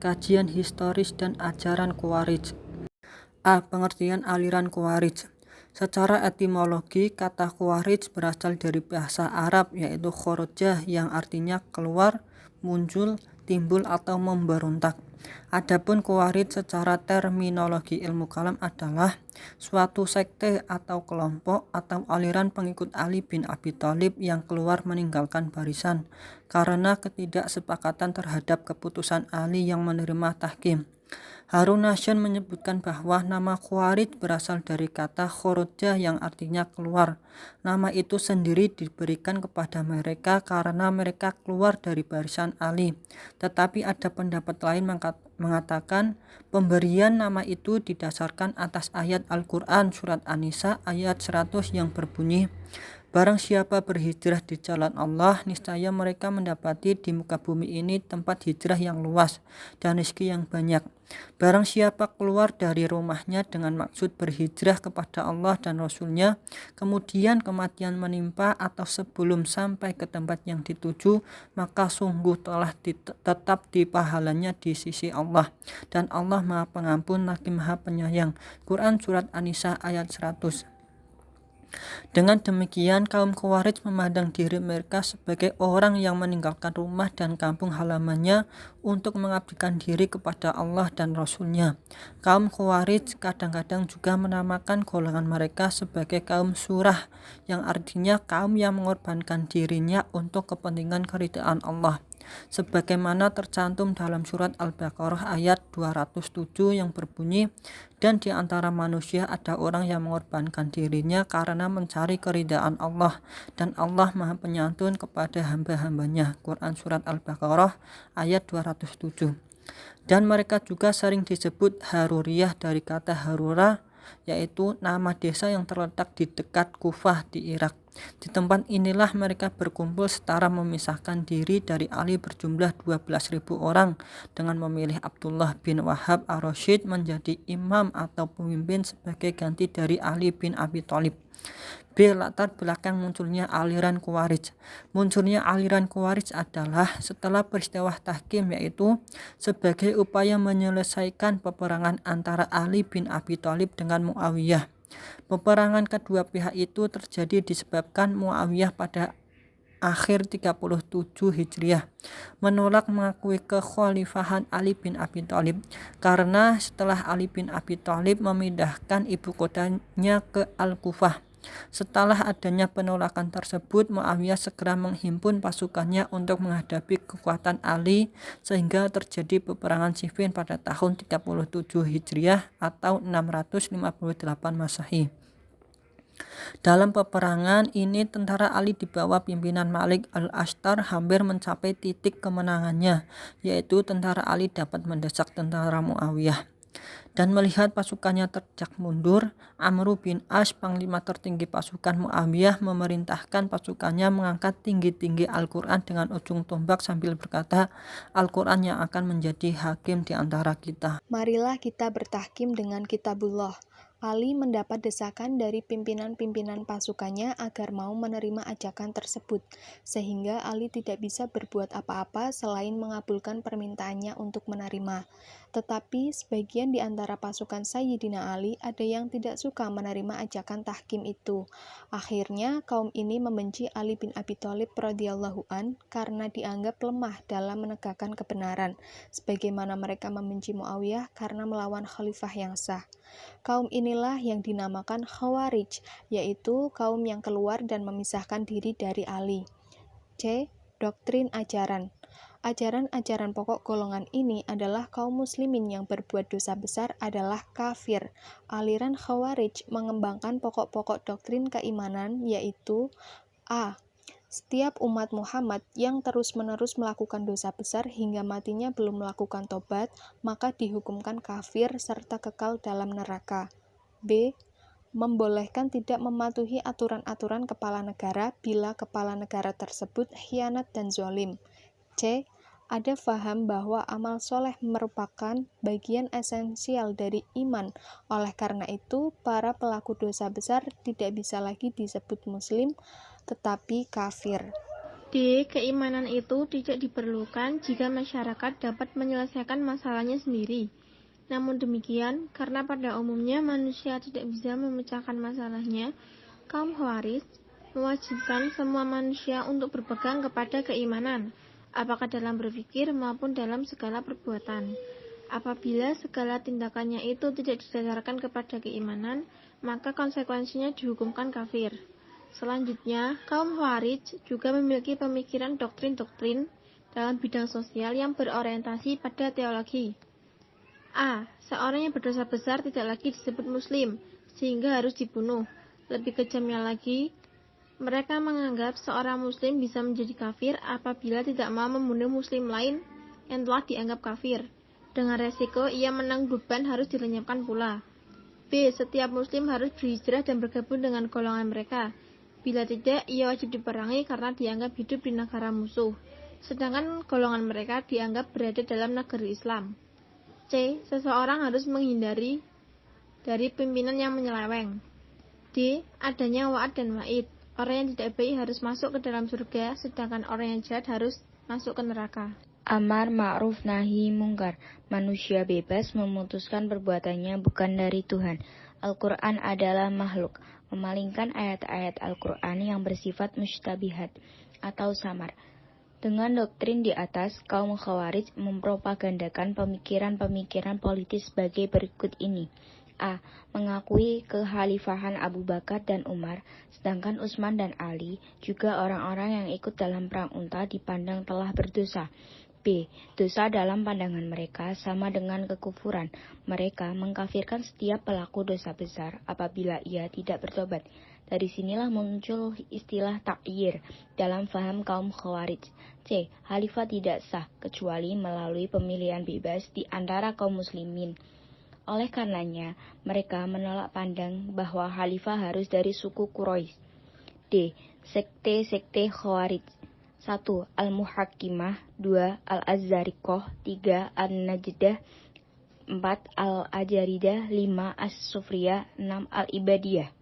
Kajian historis dan ajaran Khawarij. A. Pengertian aliran Khawarij. Secara etimologi, kata Khawarij berasal dari bahasa Arab yaitu khoroja yang artinya keluar, muncul, timbul atau memberontak. Adapun Khawarij secara terminologi ilmu kalam adalah suatu sekte atau kelompok atau aliran pengikut Ali bin Abi Thalib yang keluar meninggalkan barisan karena ketidaksepakatan terhadap keputusan Ali yang menerima tahkim. Harun Nashon menyebutkan bahwa nama Khawarij berasal dari kata khoroja yang artinya keluar. Nama itu sendiri diberikan kepada mereka karena mereka keluar dari barisan Ali. Tetapi ada pendapat lain mengatakan pemberian nama itu didasarkan atas ayat Al-Quran surat An-Nisa ayat 100 yang berbunyi, "Barang siapa berhijrah di jalan Allah, niscaya mereka mendapati di muka bumi ini tempat hijrah yang luas dan rezeki yang banyak. Barang siapa keluar dari rumahnya dengan maksud berhijrah kepada Allah dan Rasul-Nya, kemudian kematian menimpa atau sebelum sampai ke tempat yang dituju, maka sungguh telah tetap di pahalanya di sisi Allah. Dan Allah Maha Pengampun lagi Maha Penyayang." Quran Surat An-Nisa ayat 100. Dengan demikian, kaum Khawarij memandang diri mereka sebagai orang yang meninggalkan rumah dan kampung halamannya untuk mengabdikan diri kepada Allah dan Rasul-Nya. Kaum Khawarij kadang-kadang juga menamakan golongan mereka sebagai kaum surah, yang artinya kaum yang mengorbankan dirinya untuk kepentingan keridhaan Allah. Sebagaimana tercantum dalam surat Al-Baqarah ayat 207 yang berbunyi, "Dan di antara manusia ada orang yang mengorbankan dirinya karena mencari keridhaan Allah, dan Allah Maha Penyantun kepada hamba-hambanya." Quran Surat Al-Baqarah ayat 207. Dan mereka juga sering disebut Haruriyah dari kata Harura, yaitu nama desa yang terletak di dekat Kufah di Irak. Di tempat inilah mereka berkumpul setara memisahkan diri dari Ali berjumlah 12.000 orang dengan memilih Abdullah bin Wahab ar-Rasyid menjadi imam atau pemimpin sebagai ganti dari Ali bin Abi Thalib. B. Latar belakang munculnya aliran Khawarij. Munculnya aliran Khawarij adalah setelah peristiwa tahkim, yaitu sebagai upaya menyelesaikan peperangan antara Ali bin Abi Thalib dengan Muawiyah. Peperangan kedua pihak itu terjadi disebabkan Muawiyah pada akhir 37 Hijriah menolak mengakui kekhalifahan Ali bin Abi Thalib karena setelah Ali bin Abi Thalib memindahkan ibu kotanya ke Al-Kufah. Setelah adanya penolakan tersebut, Muawiyah segera menghimpun pasukannya untuk menghadapi kekuatan Ali sehingga terjadi peperangan Siffin pada tahun 37 Hijriah atau 658 Masehi. Dalam peperangan ini tentara Ali di bawah pimpinan Malik al-Ashtar hampir mencapai titik kemenangannya, yaitu tentara Ali dapat mendesak tentara Muawiyah. Dan melihat pasukannya terjak mundur, Amr bin As, panglima tertinggi pasukan Muawiyah, memerintahkan pasukannya mengangkat tinggi-tinggi Al-Quran dengan ujung tombak sambil berkata, "Al-Quran yang akan menjadi hakim di antara kita. Marilah kita bertahkim dengan kitabullah." Ali mendapat desakan dari pimpinan-pimpinan pasukannya agar mau menerima ajakan tersebut, sehingga Ali tidak bisa berbuat apa-apa selain mengabulkan permintaannya untuk menerima. Tetapi sebagian di antara pasukan Sayyidina Ali ada yang tidak suka menerima ajakan tahkim itu. Akhirnya kaum ini membenci Ali bin Abi Thalib radhiyallahu an karena dianggap lemah dalam menegakkan kebenaran, sebagaimana mereka membenci Muawiyah karena melawan khalifah yang sah. Kaum inilah yang dinamakan Khawarij, yaitu kaum yang keluar dan memisahkan diri dari Ali. C. Doktrin ajaran. Ajaran-ajaran pokok golongan ini adalah kaum muslimin yang berbuat dosa besar adalah kafir. Aliran Khawarij mengembangkan pokok-pokok doktrin keimanan, yaitu A. Setiap umat Muhammad yang terus-menerus melakukan dosa besar hingga matinya belum melakukan tobat, maka dihukumkan kafir serta kekal dalam neraka. B. Membolehkan tidak mematuhi aturan-aturan kepala negara bila kepala negara tersebut khianat dan zalim. C. Ada faham bahwa amal soleh merupakan bagian esensial dari iman. Oleh karena itu, para pelaku dosa besar tidak bisa lagi disebut muslim, tetapi kafir. D. Keimanan itu tidak diperlukan jika masyarakat dapat menyelesaikan masalahnya sendiri. Namun demikian, karena pada umumnya manusia tidak bisa memecahkan masalahnya, kaum Khawarij mewajibkan semua manusia untuk berpegang kepada keimanan, apakah dalam berpikir maupun dalam segala perbuatan. Apabila segala tindakannya itu tidak didasarkan kepada keimanan, maka konsekuensinya dihukumkan kafir. Selanjutnya, kaum Khawarij juga memiliki pemikiran doktrin-doktrin dalam bidang sosial yang berorientasi pada teologi. A. Seorang yang berdosa besar tidak lagi disebut muslim, sehingga harus dibunuh. Lebih kejamnya lagi, mereka menganggap seorang muslim bisa menjadi kafir apabila tidak mau membunuh muslim lain yang telah dianggap kafir. Dengan resiko ia menanggung beban harus dilenyapkan pula. B. Setiap muslim harus berhijrah dan bergabung dengan golongan mereka. Bila tidak, ia wajib diperangi karena dianggap hidup di negara musuh, sedangkan golongan mereka dianggap berada dalam negeri Islam. C. Seseorang harus menghindari dari pimpinan yang menyeleweng. D. Adanya wa'ad dan wa'id. Orang yang tidak baik harus masuk ke dalam surga, sedangkan orang yang jahat harus masuk ke neraka. Amar ma'ruf nahi mungkar. Manusia bebas memutuskan perbuatannya bukan dari Tuhan. Al-Quran adalah makhluk. Memalingkan ayat-ayat Al-Quran yang bersifat mustabihat atau samar. Dengan doktrin di atas, kaum Khawarij mempropagandakan pemikiran-pemikiran politis sebagai berikut ini. A. Mengakui kekhalifahan Abu Bakar dan Umar, sedangkan Utsman dan Ali, juga orang-orang yang ikut dalam perang Unta, dipandang telah berdosa. B. Dosa dalam pandangan mereka sama dengan kekufuran. Mereka mengkafirkan setiap pelaku dosa besar apabila ia tidak bertobat. Dari sinilah muncul istilah takyir dalam faham kaum Khawarij. C. Khalifah tidak sah kecuali melalui pemilihan bebas di antara kaum muslimin. Oleh karenanya, mereka menolak pandang bahwa khalifah harus dari suku Quraisy. D. Sekte-sekte Khawarij. 1. Al-Muhakkimah, 2. Al-Azzariqah, 3. An-Najdah, 4. Al-Ajaridah, 5. As-Sufriyah, 6. Al-Ibadiyah.